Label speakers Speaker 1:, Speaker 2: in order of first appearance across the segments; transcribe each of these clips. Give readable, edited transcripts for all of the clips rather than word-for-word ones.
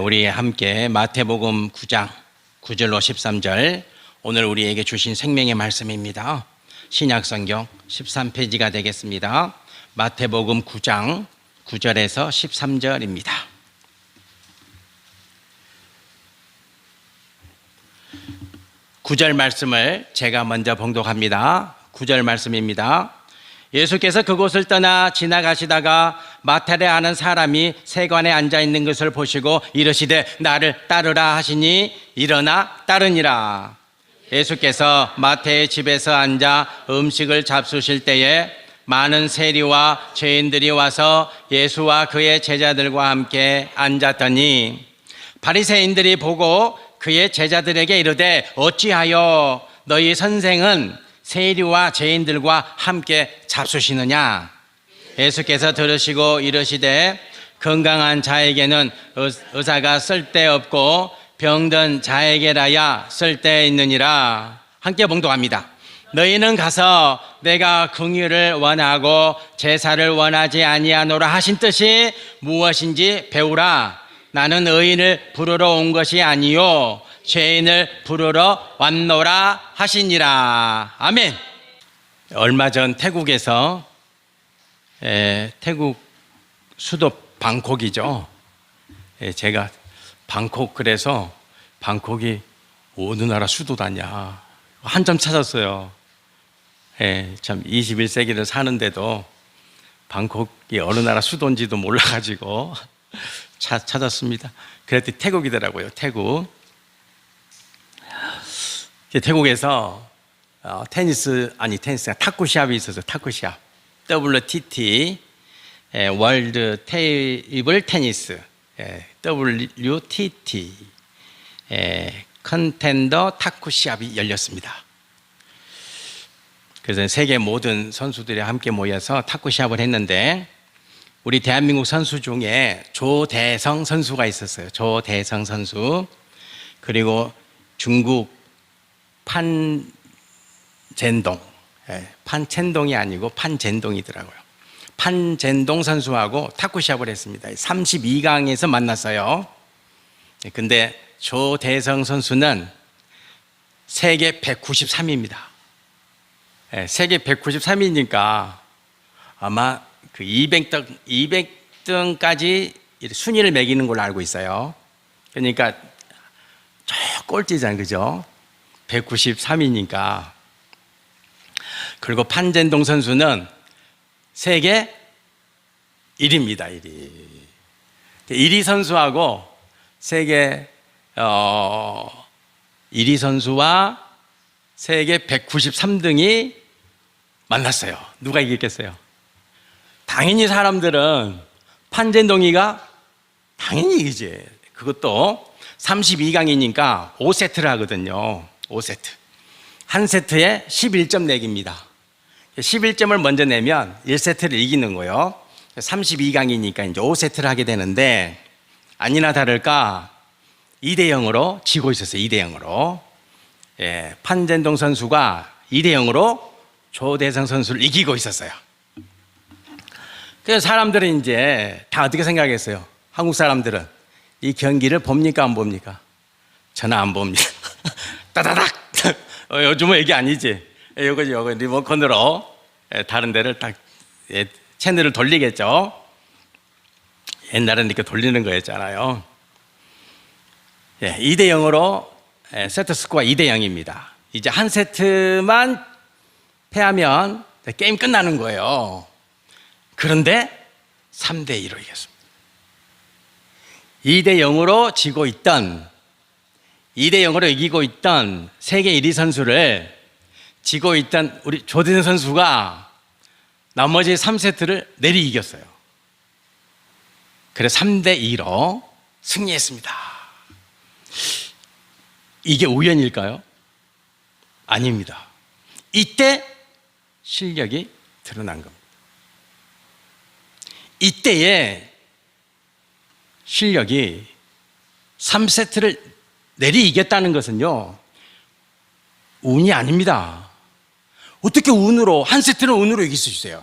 Speaker 1: 우리 함께 마태복음 9장 9절로 13절, 오늘 우리에게 주신 생명의 말씀입니다. 신약성경 13페이지가 되겠습니다. 마태복음 9장 9절에서 13절입니다. 구절 말씀을 제가 먼저 봉독합니다. 9절 말씀입니다. 예수께서 그곳을 떠나 지나가시다가 마타레 하는 사람이 세관에 앉아 있는 것을 보시고 이르시되 나를 따르라 하시니 일어나 따르니라. 예수께서 마태의 집에서 앉아 음식을 잡수실 때에 많은 세리와 죄인들이 와서 예수와 그의 제자들과 함께 앉았더니 바리새인들이 보고 그의 제자들에게 이르되 어찌하여 너희 선생은 세리와 죄인들과 함께 잡수시느냐? 예수께서 들으시고 이르시되 건강한 자에게는 의사가 쓸데없고 병든 자에게라야 쓸데있느니라. 함께 봉독합니다. 너희는 가서 내가 긍휼을 원하고 제사를 원하지 아니하노라 하신 뜻이 무엇인지 배우라. 나는 의인을 부르러 온 것이 아니요 죄인을 부르러 왔노라 하시니라. 아멘. 얼마 전 태국에서 태국 수도 방콕이죠. 제가 방콕, 그래서 방콕이 어느 나라 수도다냐 한참 찾았어요. 참 21세기를 사는데도 방콕이 어느 나라 수도인지도 몰라가지고 찾았습니다. 그랬더니 태국이더라고요. 태국에서 테니스가 탁구시합이 있었어요. 탁구시합 WTT, 월드 테이블 테니스, WTT 컨텐더 탁구시합이 열렸습니다. 그래서 세계 모든 선수들이 함께 모여서 탁구시합을 했는데 우리 대한민국 선수 중에 조대성 선수가 있었어요. 조대성 선수. 그리고 중국 판젠동, 판첸동이 아니고 판젠동이더라고요. 판젠동 선수하고 탁구시합을 했습니다. 32강에서 만났어요. 근데 조대성 선수는 세계 193위입니다. 세계 193위니까 아마 그 200등까지 순위를 매기는 걸로 알고 있어요. 그러니까 저 꼴찌잖아요, 그죠? 193위니까. 그리고 판젠동 선수는 세계 1위입니다. 1위. 1위 선수하고 세계 1위 선수와 세계 193등이 만났어요. 누가 이겼겠어요? 당연히 사람들은 판젠동이가 당연히 이기지. 그것도 32강이니까 5세트를 하거든요. 5세트. 한 세트에 11점 내기입니다. 11점을 먼저 내면 1세트를 이기는 거예요. 32강이니까 이제 5세트를 하게 되는데 아니나 다를까 2대0으로 지고 있었어요. 2대0으로. 판젠동 선수가 2대0으로 조대성 선수를 이기고 있었어요. 그래서 사람들은 이제 다 어떻게 생각했어요? 한국 사람들은 이 경기를 봅니까 안 봅니까? 저는 안 봅니다. 따다닥. 요즘은 얘기 아니지. 요거 리모컨으로 다른 데를 딱 채널을 돌리겠죠. 옛날에는 이렇게 돌리는 거였잖아요. 2대0으로 세트 스코어 2대0입니다. 이제 한 세트만 패하면 게임 끝나는 거예요. 그런데 3대2로 이겼습니다. 2대0으로 지고 있던, 2대0으로 이기고 있던 세계 1위 선수를 지고 있던 우리 조대성 선수가 나머지 3세트를 내리 이겼어요. 그래서 3대2로 승리했습니다. 이게 우연일까요? 아닙니다. 이때 실력이 드러난 겁니다. 이때의 실력이 3세트를 내리 이겼다는 것은요, 운이 아닙니다. 어떻게 운으로, 한 세트는 운으로 이길 수 있어요?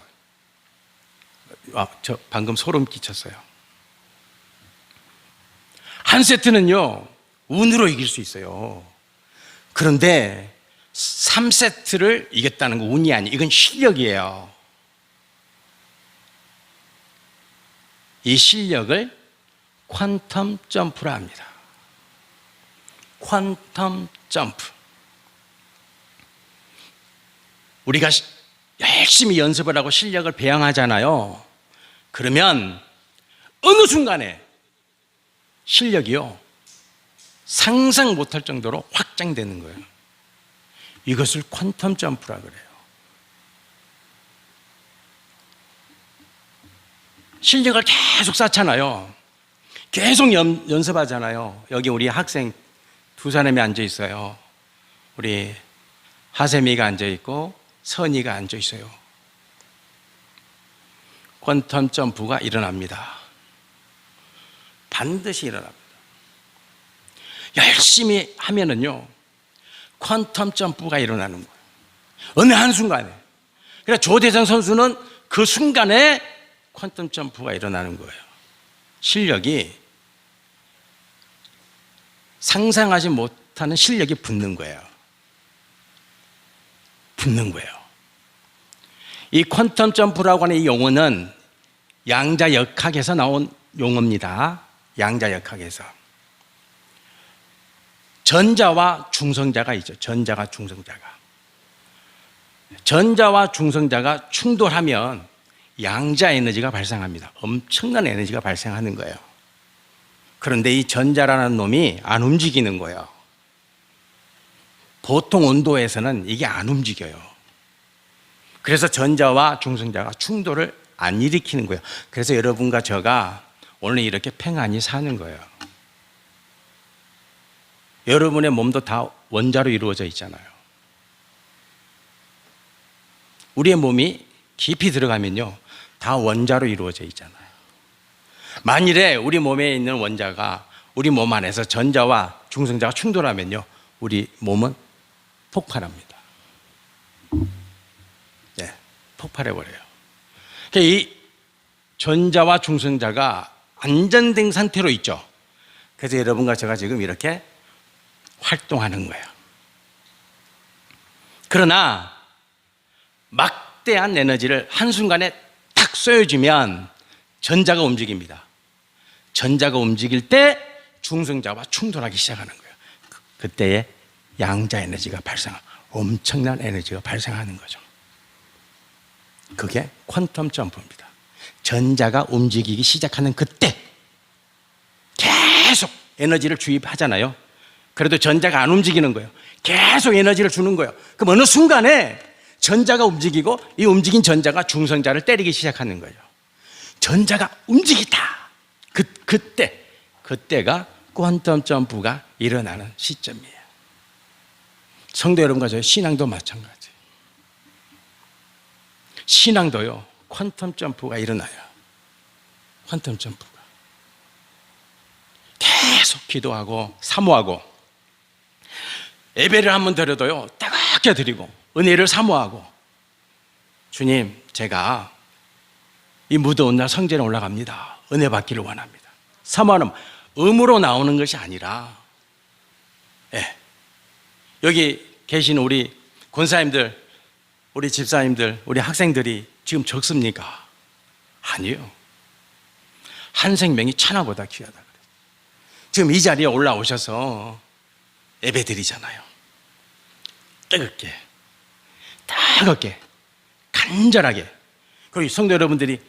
Speaker 1: 저 방금 소름 끼쳤어요. 한 세트는요, 운으로 이길 수 있어요. 그런데 3세트를 이겼다는 거 운이 아니, 이건 실력이에요. 이 실력을 퀀텀 점프라 합니다. 퀀텀 점프. 우리가 열심히 연습을 하고 실력을 배양하잖아요. 그러면 어느 순간에 실력이요, 상상 못할 정도로 확장되는 거예요. 이것을 퀀텀 점프라 그래요. 실력을 계속 쌓잖아요. 계속 연습하잖아요. 여기 우리 학생 두 사람이 앉아 있어요. 우리 하세미가 앉아 있고 선이가 앉아 있어요. 퀀텀 점프가 일어납니다. 반드시 일어납니다. 열심히 하면은요, 퀀텀 점프가 일어나는 거예요. 어느 한순간에. 그래서 조대성 선수는 그 순간에 퀀텀 점프가 일어나는 거예요. 실력이 상상하지 못하는 실력이 붙는 거예요. 붙는 거예요. 이 퀀텀 점프라고 하는 이 용어는 양자역학에서 나온 용어입니다. 양자역학에서. 전자와 중성자가 있죠. 전자가 중성자가. 전자와 중성자가 충돌하면 양자 에너지가 발생합니다. 엄청난 에너지가 발생하는 거예요. 그런데 이 전자라는 놈이 안 움직이는 거예요. 보통 온도에서는 이게 안 움직여요. 그래서 전자와 중성자가 충돌을 안 일으키는 거예요. 그래서 여러분과 저가 오늘 이렇게 평안히 사는 거예요. 여러분의 몸도 다 원자로 이루어져 있잖아요. 우리의 몸이 깊이 들어가면요, 다 원자로 이루어져 있잖아요. 만일에 우리 몸에 있는 원자가 우리 몸 안에서 전자와 중성자가 충돌하면요, 우리 몸은 폭발합니다. 네, 폭발해버려요. 이 전자와 중성자가 안전된 상태로 있죠. 그래서 여러분과 제가 지금 이렇게 활동하는 거예요. 그러나 막대한 에너지를 한순간에 탁 쏘여주면 전자가 움직입니다. 전자가 움직일 때 중성자와 충돌하기 시작하는 거예요. 그때에 양자 에너지가 엄청난 에너지가 발생하는 거죠. 그게 퀀텀 점프입니다. 전자가 움직이기 시작하는 그때 계속 에너지를 주입하잖아요. 그래도 전자가 안 움직이는 거예요. 계속 에너지를 주는 거예요. 그럼 어느 순간에 전자가 움직이고 이 움직인 전자가 중성자를 때리기 시작하는 거예요. 전자가 움직이다. 그때가 퀀텀 점프가 일어나는 시점이에요. 성도 여러분과 저희 신앙도 마찬가지. 신앙도요, 퀀텀 점프가 일어나요. 퀀텀 점프가. 계속 기도하고 사모하고 예배를 한번 드려도요, 따갑게 드리고 은혜를 사모하고, 주님, 제가 이 무더운 날 성전에 올라갑니다. 은혜 받기를 원합니다. 사모하는 음으로 나오는 것이 아니라, 여기 계신 우리 권사님들, 우리 집사님들, 우리 학생들이 지금 적습니까? 아니에요. 한 생명이 천하보다 귀하다 그래요. 지금 이 자리에 올라오셔서 예배 드리잖아요. 뜨겁게, 간절하게. 그리고 성도 여러분들이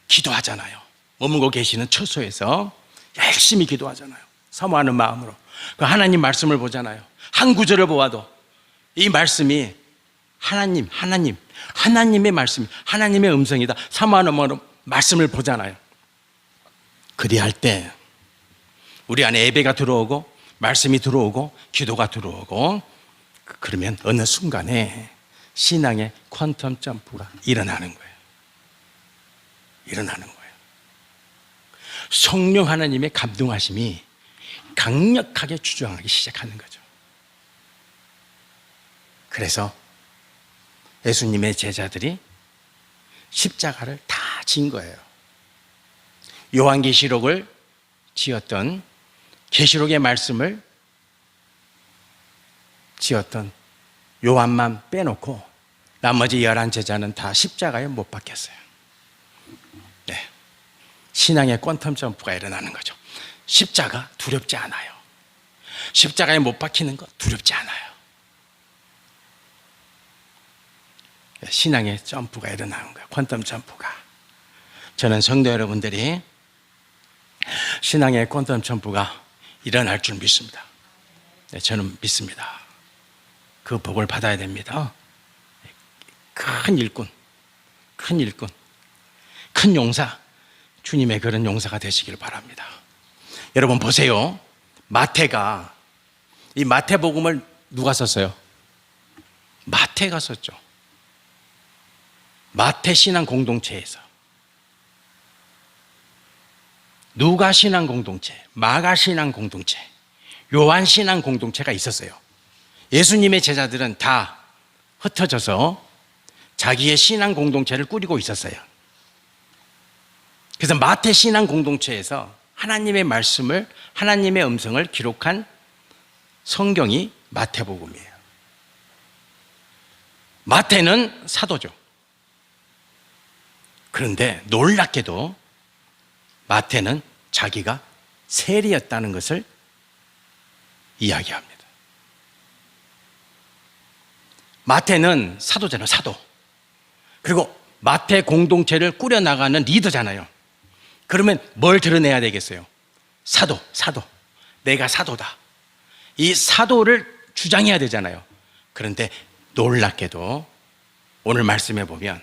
Speaker 1: 기도하잖아요. 머물고 계시는 처소에서 열심히 기도하잖아요. 사모하는 마음으로. 그 하나님 말씀을 보잖아요. 한 구절을 보아도 이 말씀이 하나님의 말씀, 하나님의 음성이다. 사모하는 마음으로 말씀을 보잖아요. 그리할 때 우리 안에 예배가 들어오고 말씀이 들어오고 기도가 들어오고, 그러면 어느 순간에 신앙의 퀀텀 점프가 일어나는 거예요. 성령 하나님의 감동하심이 강력하게 주장하기 시작하는 거죠. 그래서 예수님의 제자들이 십자가를 다 진 거예요. 요한계시록을 지었던 계시록의 말씀을 지었던 요한만 빼놓고 나머지 11 제자는 다 십자가에 못 박혔어요. 네. 신앙의 퀀텀 점프가 일어나는 거죠. 십자가 두렵지 않아요. 십자가에 못 박히는 거 두렵지 않아요. 신앙의 점프가 일어나는 거예요. 퀀텀 점프가. 저는 성도 여러분들이 신앙의 퀀텀 점프가 일어날 줄 믿습니다. 네, 저는 믿습니다. 그 복을 받아야 됩니다. 큰 일꾼, 큰 용사, 주님의 그런 용사가 되시길 바랍니다. 여러분 보세요. 마태가, 이 마태복음을 누가 썼어요? 마태가 썼죠. 마태 신앙 공동체에서 누가 신앙 공동체, 마가 신앙 공동체, 요한 신앙 공동체가 있었어요. 예수님의 제자들은 다 흩어져서 자기의 신앙 공동체를 꾸리고 있었어요. 그래서 마태 신앙 공동체에서 하나님의 말씀을, 하나님의 음성을 기록한 성경이 마태복음이에요. 마태는 사도죠. 그런데 놀랍게도 마태는 자기가 세리였다는 것을 이야기합니다. 마태는 사도잖아요, 사도. 그리고 마태 공동체를 꾸려나가는 리더잖아요. 그러면 뭘 드러내야 되겠어요? 사도. 내가 사도다. 이 사도를 주장해야 되잖아요. 그런데 놀랍게도 오늘 말씀에 보면,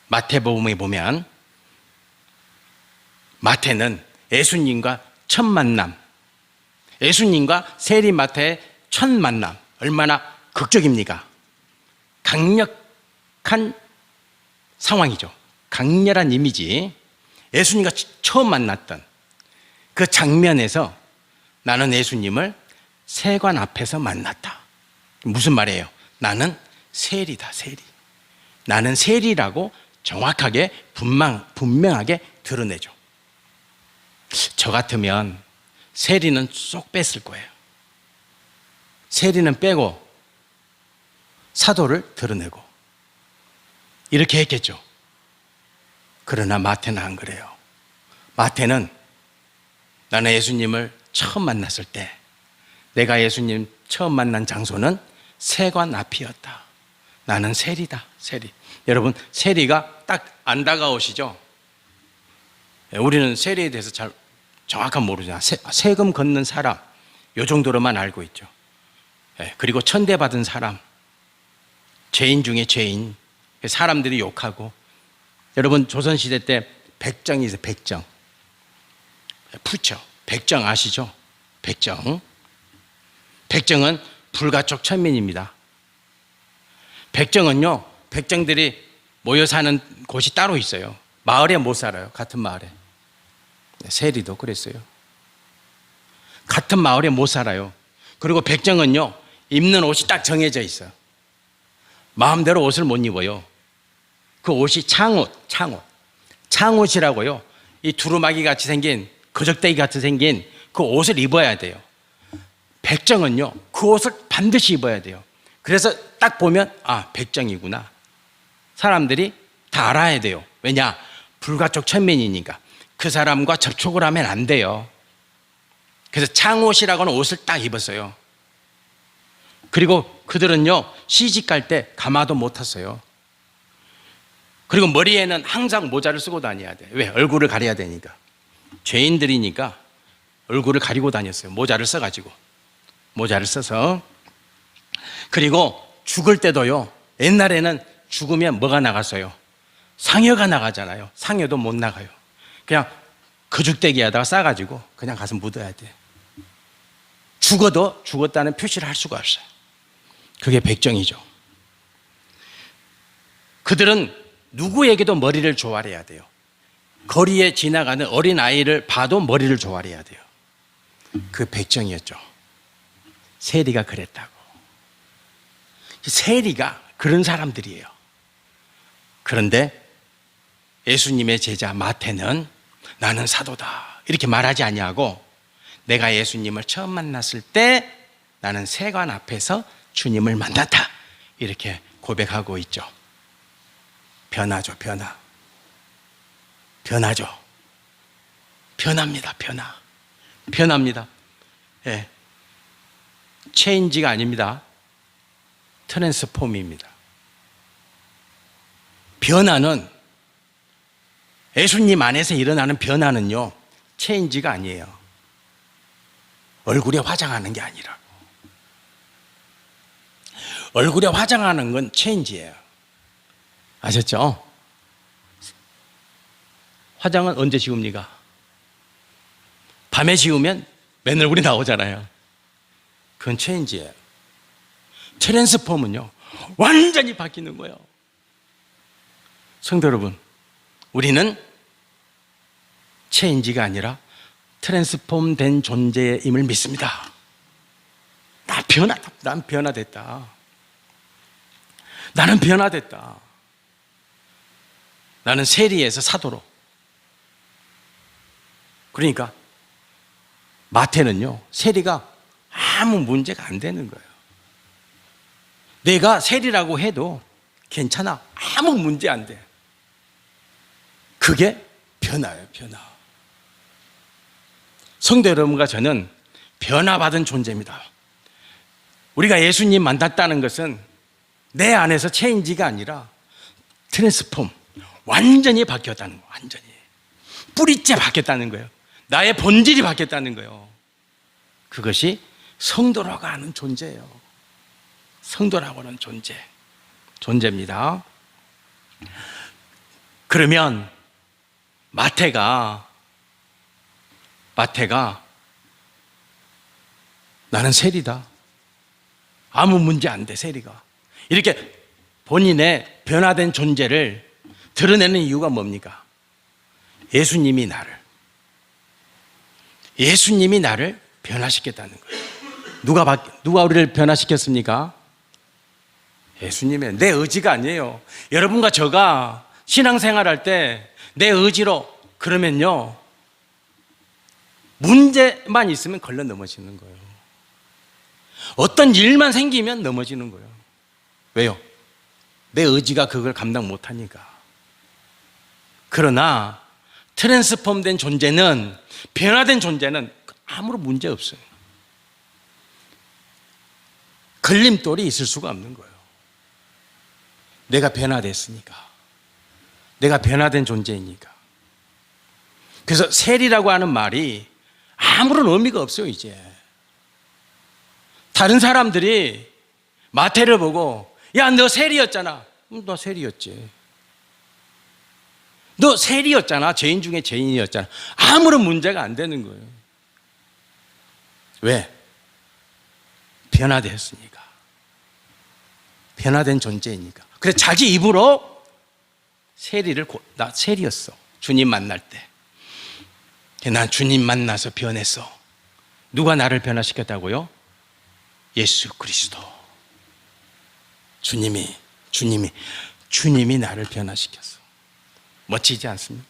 Speaker 1: 마태복음에 보면 마태는 예수님과 첫 만남, 예수님과 세리 마태의 첫 만남, 얼마나 극적입니까? 강력한 상황이죠. 강렬한 이미지. 예수님과 처음 만났던 그 장면에서 나는 예수님을 세관 앞에서 만났다. 무슨 말이에요? 나는 세리다, 세리. 나는 세리라고 정확하게 분명하게 드러내죠. 저 같으면 세리는 쏙 뺐을 거예요. 세리는 빼고 사도를 드러내고 이렇게 했겠죠. 그러나 마태는 안 그래요. 마태는 나는 예수님을 처음 만났을 때, 내가 예수님 처음 만난 장소는 세관 앞이었다. 나는 세리다, 세리. 여러분, 세리가 딱 안 다가오시죠? 우리는 세리에 대해서 잘 정확한 모르잖아. 세금 걷는 사람, 요 정도로만 알고 있죠. 그리고 천대받은 사람, 죄인 중에 죄인, 사람들이 욕하고. 여러분, 조선시대 때 백정이 있어요. 백정. 푸처. 백정 아시죠? 백정. 백정은 불가촉 천민입니다. 백정은요, 백정들이 모여 사는 곳이 따로 있어요. 마을에 못 살아요. 같은 마을에. 세리도 그랬어요. 같은 마을에 못 살아요. 그리고 백정은요, 입는 옷이 딱 정해져 있어요. 마음대로 옷을 못 입어요. 그 옷이 창옷이라고요. 이 두루마기 같이 생긴, 거적대기 같이 생긴 그 옷을 입어야 돼요. 백정은요, 그 옷을 반드시 입어야 돼요. 그래서 딱 보면, 아, 백정이구나. 사람들이 다 알아야 돼요. 왜냐? 불가촉 천민이니까. 그 사람과 접촉을 하면 안 돼요. 그래서 창옷이라고는 옷을 딱 입었어요. 그리고 그들은요, 시집 갈 때 가마도 못 탔어요. 그리고 머리에는 항상 모자를 쓰고 다녀야 돼요. 왜? 얼굴을 가려야 되니까. 죄인들이니까 얼굴을 가리고 다녔어요. 모자를 써가지고. 모자를 써서. 그리고 죽을 때도요, 옛날에는 죽으면 뭐가 나갔어요? 상여가 나가잖아요. 상여도 못 나가요. 그냥 거죽대기에다가 싸가지고 그냥 가서 묻어야 돼. 죽어도 죽었다는 표시를 할 수가 없어요. 그게 백정이죠. 그들은 누구에게도 머리를 조아려야 돼요. 거리에 지나가는 어린아이를 봐도 머리를 조아려야 돼요. 그 백정이었죠. 세리가 그랬다고. 세리가 그런 사람들이에요. 그런데 예수님의 제자 마태는 나는 사도다 이렇게 말하지 아니하고 내가 예수님을 처음 만났을 때 나는 세관 앞에서 주님을 만났다. 이렇게 고백하고 있죠. 변화죠, 변화. 변하죠. 변합니다, 변화. 변합니다. 예. 체인지가 아닙니다. 트랜스폼입니다. 변화는, 예수님 안에서 일어나는 변화는요, 체인지가 아니에요. 얼굴에 화장하는 게 아니라고. 얼굴에 화장하는 건 체인지예요. 아셨죠? 화장은 언제 지웁니까? 밤에 지우면 맨 얼굴이 나오잖아요. 그건 체인지예요. 트랜스폼은요, 완전히 바뀌는 거예요. 성도 여러분, 우리는 체인지가 아니라 트랜스폼 된 존재임을 믿습니다. 난 변화됐다. 나는 변화됐다. 나는 세리에서 사도로. 그러니까 마태는요, 세리가 아무 문제가 안 되는 거예요. 내가 세리라고 해도 괜찮아. 아무 문제 안 돼. 그게 변화예요, 변화. 성도 여러분과 저는 변화받은 존재입니다. 우리가 예수님 만났다는 것은 내 안에서 체인지가 아니라 트랜스폼, 완전히 바뀌었다는 거예요. 완전히. 뿌리째 바뀌었다는 거예요. 나의 본질이 바뀌었다는 거예요. 그것이 성도라고 하는 존재예요. 성도라고 하는 존재입니다. 그러면 마태가 나는 세리다. 아무 문제 안 돼, 세리가. 이렇게 본인의 변화된 존재를 드러내는 이유가 뭡니까? 예수님이 나를 변화시켰다는 거예요. 누가 우리를 변화시켰습니까? 예수님의, 내 의지가 아니에요. 여러분과 저가 신앙생활할 때 내 의지로 그러면요, 문제만 있으면 걸려 넘어지는 거예요. 어떤 일만 생기면 넘어지는 거예요. 왜요? 내 의지가 그걸 감당 못하니까. 그러나 트랜스폼된 존재는, 변화된 존재는 아무런 문제 없어요. 걸림돌이 있을 수가 없는 거예요. 내가 변화됐으니까. 내가 변화된 존재이니까. 그래서 세리라고 하는 말이 아무런 의미가 없어요, 이제. 다른 사람들이 마태를 보고, 야, 너 세리였잖아. 너 세리였지. 너 세리였잖아. 죄인 중에 죄인이었잖아. 아무런 문제가 안 되는 거예요. 왜? 변화되었으니까. 변화된 존재이니까. 그래서 자기 입으로 나 세리였어. 주님 만날 때. 난 주님 만나서 변했어. 누가 나를 변화시켰다고요? 예수 그리스도. 주님이 나를 변화시켰어. 멋지지 않습니까?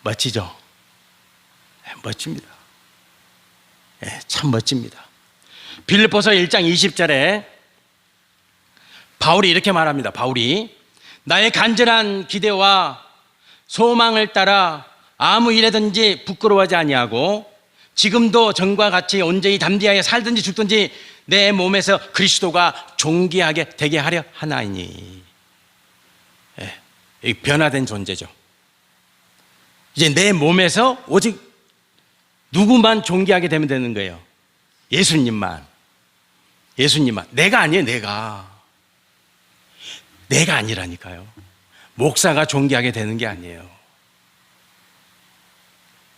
Speaker 1: 멋지죠? 네, 멋집니다. 네, 참 멋집니다. 빌립보서 1장 20절에 바울이 이렇게 말합니다. 바울이 나의 간절한 기대와 소망을 따라 아무 일에든지 부끄러워하지 아니하고 지금도 전과 같이 온전히 담대하게 살든지 죽든지 내 몸에서 그리스도가 존귀하게 되게 하려 하나이니. 예, 변화된 존재죠. 이제 내 몸에서 오직 누구만 존귀하게 되면 되는 거예요? 예수님만. 내가 아니에요, 내가 아니라니까요. 목사가 존귀하게 되는 게 아니에요.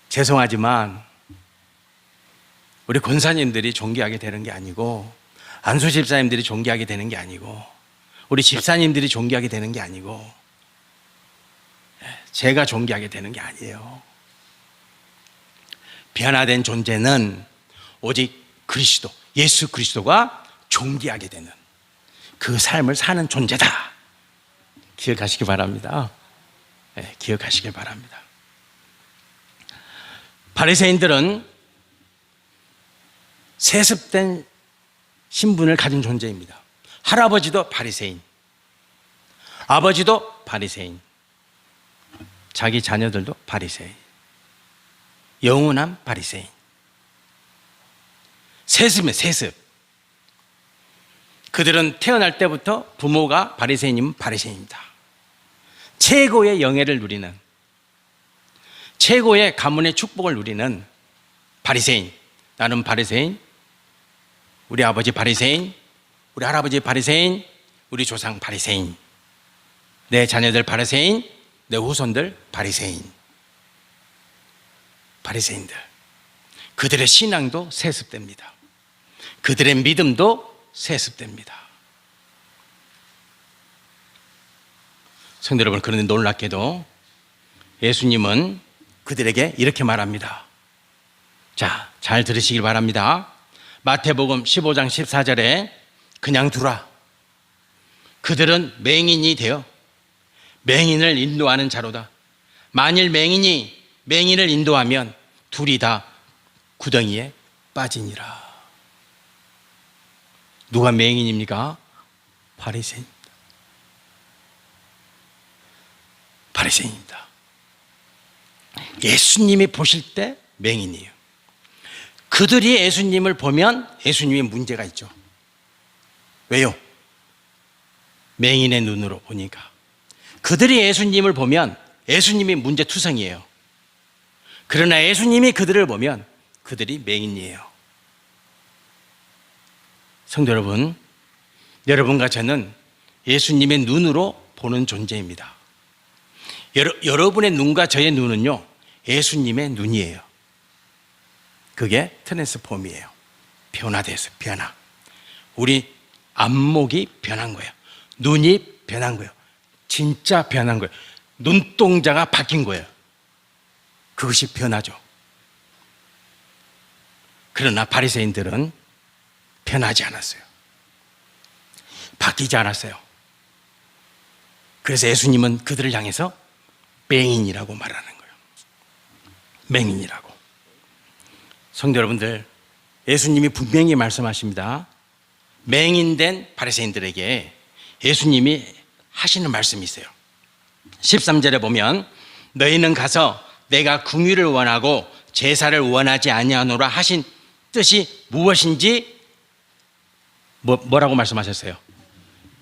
Speaker 1: 죄송하지만 우리 권사님들이 존귀하게 되는 게 아니고, 안수 집사님들이 존귀하게 되는 게 아니고, 우리 집사님들이 존귀하게 되는 게 아니고, 제가 존귀하게 되는 게 아니에요. 변화된 존재는 오직 그리스도, 예수 그리스도가 존귀하게 되는 그 삶을 사는 존재다. 기억하시기 바랍니다. 네, 기억하시길 바랍니다. 바리새인들은 세습된 신분을 가진 존재입니다. 할아버지도 바리새인, 아버지도 바리새인, 자기 자녀들도 바리새인, 영원한 바리새인. 세습이에요, 세습. 그들은 태어날 때부터 부모가 바리새인이면 바리새인입니다. 최고의 영예를 누리는, 최고의 가문의 축복을 누리는 바리새인. 나는 바리새인, 우리 아버지 바리새인, 우리 할아버지 바리새인, 우리 조상 바리새인, 내 자녀들 바리새인, 내 후손들 바리새인. 바리새인들, 그들의 신앙도 세습됩니다. 그들의 믿음도 세습됩니다. 성도 여러분, 그런데 놀랍게도 예수님은 그들에게 이렇게 말합니다. 자, 잘 들으시길 바랍니다. 마태복음 15장 14절에 그냥 두라. 그들은 맹인이 되어 맹인을 인도하는 자로다. 만일 맹인이 맹인을 인도하면 둘이 다 구덩이에 빠지니라. 누가 맹인입니까? 바리새인입니다. 바리새인입니다. 예수님이 보실 때 맹인이에요. 그들이 예수님을 보면 예수님이 문제가 있죠. 왜요? 맹인의 눈으로 보니까. 그들이 예수님을 보면 예수님이 문제투성이에요. 그러나 예수님이 그들을 보면 그들이 맹인이에요. 성도 여러분, 여러분과 저는 예수님의 눈으로 보는 존재입니다. 여러분의 눈과 저의 눈은요, 예수님의 눈이에요. 그게 트랜스폼이에요. 변화돼서 변화. 우리 안목이 변한 거예요. 눈이 변한 거예요. 진짜 변한 거예요. 눈동자가 바뀐 거예요. 그것이 변화죠. 그러나 바리새인들은 변하지 않았어요. 바뀌지 않았어요. 그래서 예수님은 그들을 향해서 맹인이라고 말하는 거예요. 맹인이라고. 성도 여러분들, 예수님이 분명히 말씀하십니다. 맹인된 바리새인들에게 예수님이 하시는 말씀이 있어요. 13절에 보면 너희는 가서 내가 긍휼을 원하고 제사를 원하지 아니하노라 하신 뜻이 무엇인지 뭐라고 말씀하셨어요?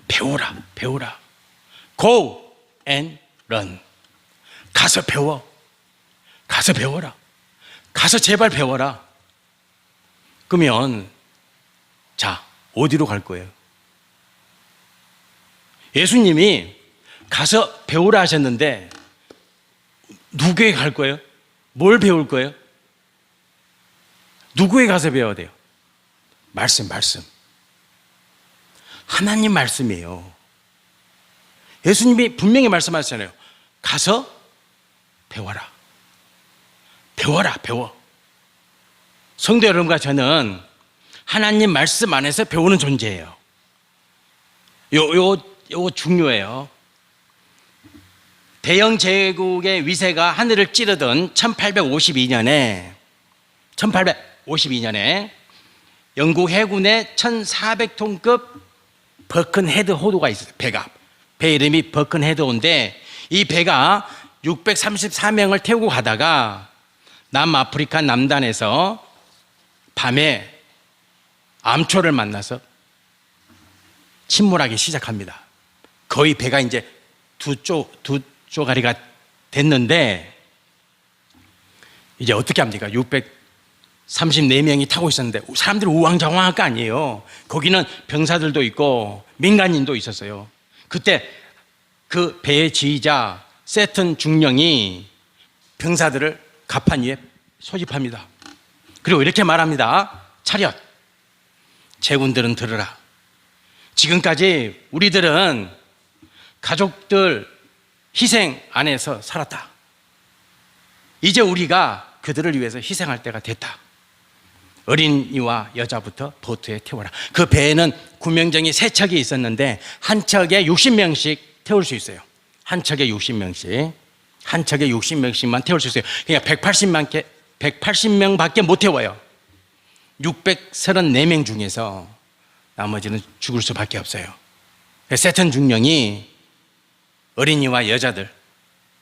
Speaker 1: 배우라, 배우라. Go and learn. 가서 배워. 가서 배워라. 가서 제발 배워라. 그러면 자, 어디로 갈 거예요? 예수님이 가서 배우라 하셨는데 누구에게 갈 거예요? 뭘 배울 거예요? 누구에게 가서 배워야 돼요? 말씀. 하나님 말씀이에요. 예수님이 분명히 말씀하셨잖아요. 가서 배워라. 배워. 성도 여러분과 저는 하나님 말씀 안에서 배우는 존재예요. 요거 중요해요. 대영 제국의 위세가 하늘을 찌르던 1852년에 영국 해군의 1400톤급 버큰헤드 호도가 있어요. 배 이름이 버큰헤드호인데 이 배가 634명을 태우고 가다가 남아프리카 남단에서 밤에 암초를 만나서 침몰하기 시작합니다. 거의 배가 이제 두 쪼가리가 됐는데 이제 어떻게 합니까? 634명이 타고 있었는데 사람들이 우왕좌왕할 거 아니에요. 거기는 병사들도 있고 민간인도 있었어요. 그때 그 배의 지휘자 세튼 중령이 병사들을 갑판 위에 소집합니다. 그리고 이렇게 말합니다. 차렷, 제군들은 들으라. 지금까지 우리들은 가족들 희생 안에서 살았다. 이제 우리가 그들을 위해서 희생할 때가 됐다. 어린이와 여자부터 보트에 태워라. 그 배에는 구명정이 3척이 있었는데 한 척에 60명씩 태울 수 있어요. 한 척에 60명씩만 태울 수 있어요. 그러니까 180명밖에 못 태워요. 634명 중에서 나머지는 죽을 수밖에 없어요. 세턴 중령이 어린이와 여자들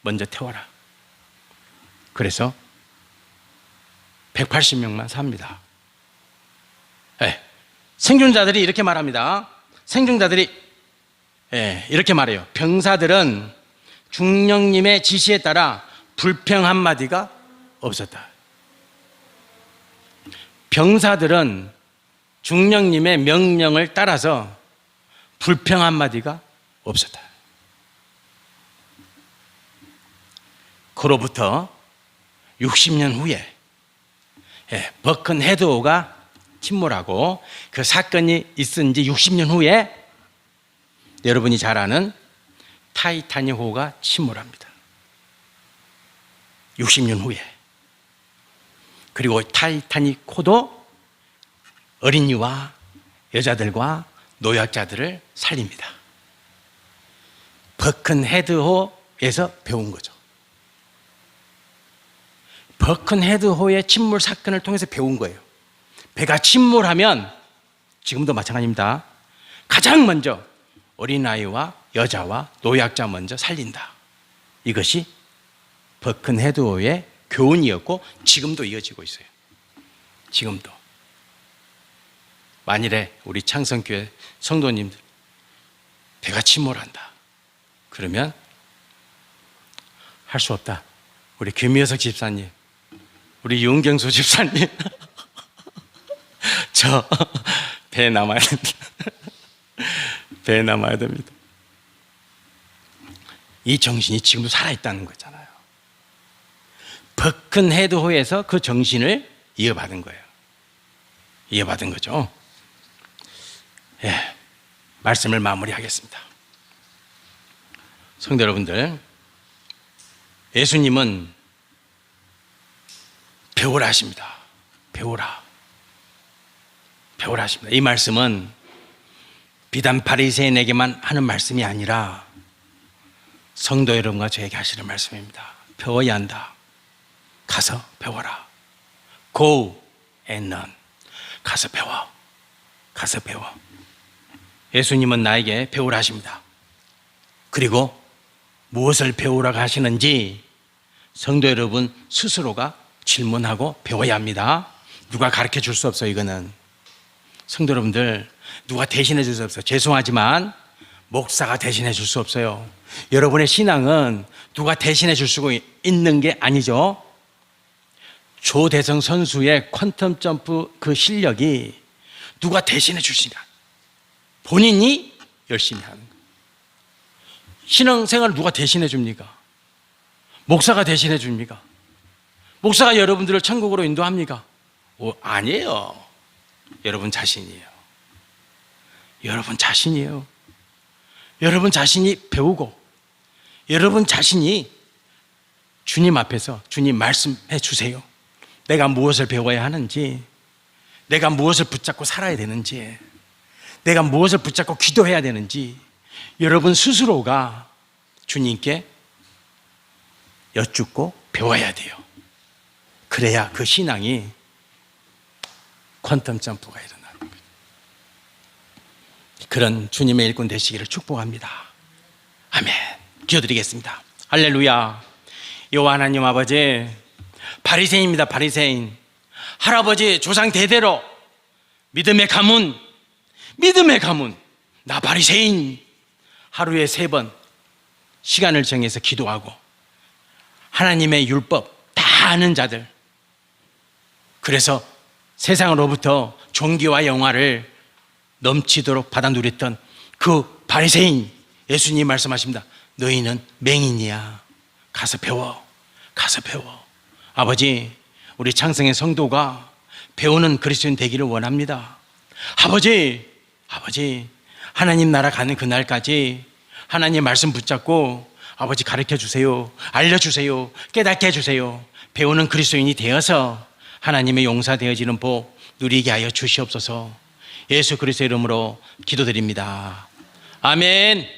Speaker 1: 먼저 태워라. 그래서 180명만 삽니다. 네. 생존자들이 이렇게 말합니다. 생존자들이 이렇게 말해요. 병사들은 중령님의 지시에 따라 불평 한마디가 없었다. 병사들은 중령님의 명령을 따라서 불평 한마디가 없었다. 그로부터 60년 후에 버큰 헤드호가 침몰하고 그 사건이 있은 지 60년 후에 여러분이 잘 아는 타이타닉호가 침몰합니다. 60년 후에. 그리고 타이타닉호도 어린이와 여자들과 노약자들을 살립니다. 버큰 헤드호에서 배운 거죠. 버큰 헤드호의 침몰 사건을 통해서 배운 거예요. 배가 침몰하면 지금도 마찬가지입니다. 가장 먼저 어린아이와 여자와 노약자 먼저 살린다. 이것이 버큰 헤드호의 교훈이었고 지금도 이어지고 있어요. 지금도. 만일에 우리 창성교회 성도님들 배가 침몰한다. 그러면 할 수 없다. 우리 김여석 집사님, 우리 윤경수 집사님 저 배에 남아야 됩니다. 배에 남아야 됩니다. 이 정신이 지금도 살아있다는 거잖아요. 버큰 헤드호에서 그 정신을 이어받은 거예요. 이어받은 거죠. 말씀을 마무리하겠습니다. 성도 여러분들, 예수님은 배우라 하십니다. 배우라. 배우라 하십니다. 이 말씀은 비단 바리새인에게만 하는 말씀이 아니라 성도 여러분과 저에게 하시는 말씀입니다. 배워야 한다. 가서 배워라. Go and learn. 가서 배워. 가서 배워. 예수님은 나에게 배우라 하십니다. 그리고 무엇을 배우라고 하시는지 성도 여러분 스스로가 질문하고 배워야 합니다. 누가 가르쳐 줄 수 없어요. 이거는 성도 여러분들 누가 대신해 줄 수 없어요. 죄송하지만 목사가 대신해 줄 수 없어요. 여러분의 신앙은 누가 대신해 줄 수 있는 게 아니죠. 조대성 선수의 퀀텀 점프 그 실력이 누가 대신해 주시냐. 본인이 열심히 하는 거예요. 신앙생활을 누가 대신해 줍니까? 목사가 대신해 줍니까? 목사가 여러분들을 천국으로 인도합니까? 아니에요. 여러분 자신이에요. 여러분 자신이에요. 여러분 자신이 배우고 여러분 자신이 주님 앞에서 주님 말씀해 주세요. 내가 무엇을 배워야 하는지, 내가 무엇을 붙잡고 살아야 되는지, 내가 무엇을 붙잡고 기도해야 되는지 여러분 스스로가 주님께 여쭙고 배워야 돼요. 그래야 그 신앙이 퀀텀 점프가 일어나는 거예요. 그런 주님의 일꾼 되시기를 축복합니다. 아멘. 기도드리겠습니다. 할렐루야. 여호와 하나님 아버지, 바리새인입니다. 바리새인. 할아버지 조상 대대로 믿음의 가문, 믿음의 가문. 나 바리새인. 하루에 3번 시간을 정해서 기도하고 하나님의 율법 다 아는 자들. 그래서 세상으로부터 존귀와 영화를 넘치도록 받아 누렸던 그 바리새인. 예수님 말씀하십니다. 너희는 맹인이야. 가서 배워. 가서 배워. 아버지, 우리 창성의 성도가 배우는 그리스도인 되기를 원합니다. 아버지, 하나님 나라 가는 그날까지 하나님 말씀 붙잡고 아버지 가르쳐 주세요. 알려주세요. 깨닫게 해주세요. 배우는 그리스도인이 되어서 하나님의 용사되어지는 복 누리게 하여 주시옵소서. 예수 그리스도의 이름으로 기도드립니다. 아멘.